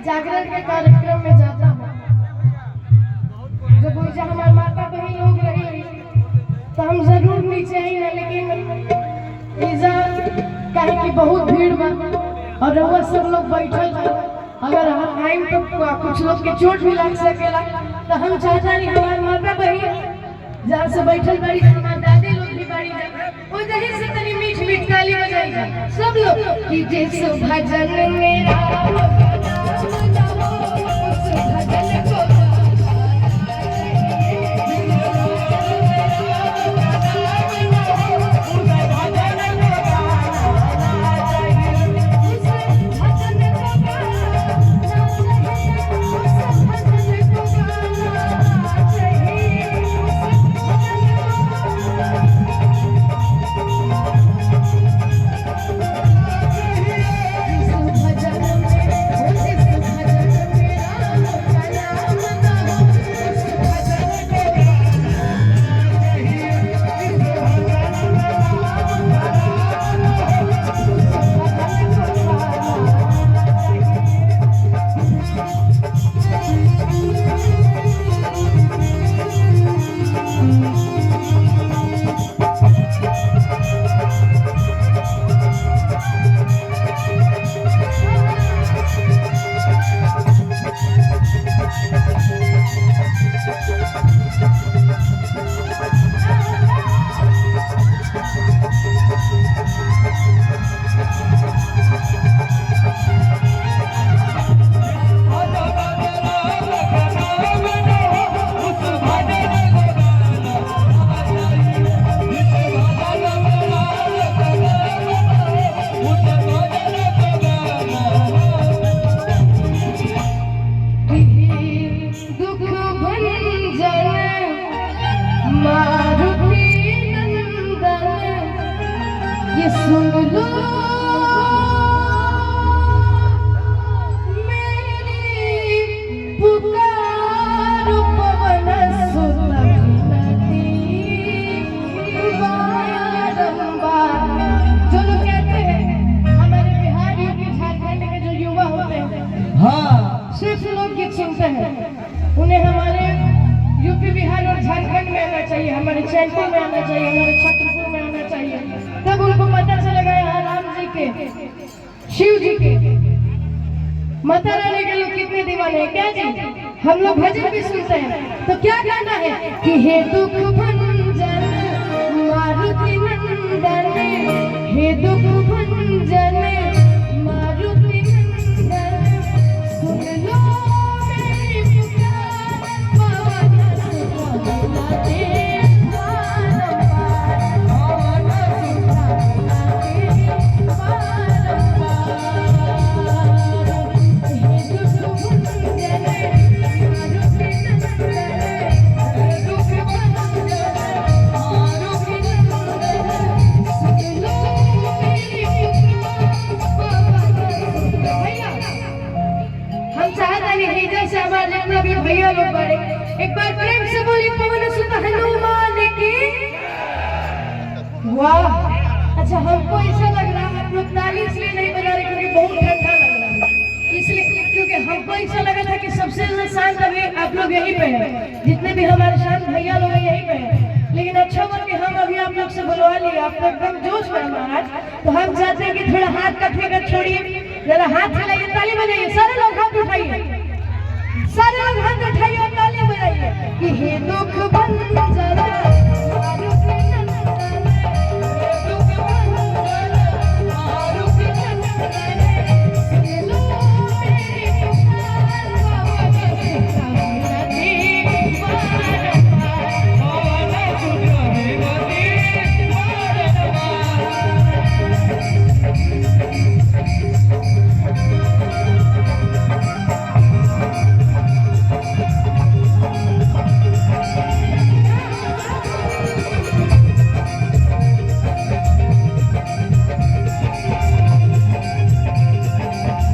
जागरण के कार्यक्रम में जाता हूँ, जब हमारे माता बहन लोग रही तो हम जरूर नीचे ही ना, लेकिन कहे कि बहुत भीड़ बा और रउआ सब लोग बैठल बा, अगर हम आइम तो कुछ लोग के चोट भी लग सकेला, तो हम चाहता नहीं हमारे माता बहन जहाँ से बैठल बड़ी हमारे दादी लोग भी बड़ी वो जही से तनी मीठ मीठ ताली बजाई जाए सब लोग कि जैसे भजन मेरा उन्हें हमारे यूपी बिहार और झारखंड में आना चाहिए, हमारे चैनपुर में आना चाहिए, हमारे छतरपुर में आना चाहिए, तब उनको पता चलेगा यहाँ राम जी के, शिव जी के, माता रानी के लोग कितने दीवाने हैं। क्या जी हम लोग भजन भी सुनते हैं, तो क्या गाना है कि हे दुख भंजन मारुति नंदन, हे दुख भंजन मारुति नंदन, सुन लो मेरी एक बार प्रेम से बोली पवन सुत हनुमान की। वाह, अच्छा हमको ऐसा लग रहा है आप लोग ताली इसलिए नहीं बजा रहे क्योंकि बहुत ठंडा लग रहा है, इसलिए क्योंकि हमको ऐसा लगा था कि सबसे ज्यादा शांत अभी आप लोग यहीं पे हैं, जितने भी हमारे शांत भैया लोग यहीं पे हैं। लेकिन अच्छा हुआ कि हम अभी आप लोग से बुलवा लिए, आप लोग एकदम जोश में महाराज। तो हम चाहते हैं कि थोड़ा हाथ का फिकर छोड़िए, जरा हाथ हिलाइए, ताली बजाइए, सारे लोग हाथ उठाइए, सारे लोग हाथ उठाइए और ताली बजाइए कि हे दुख बंद जरा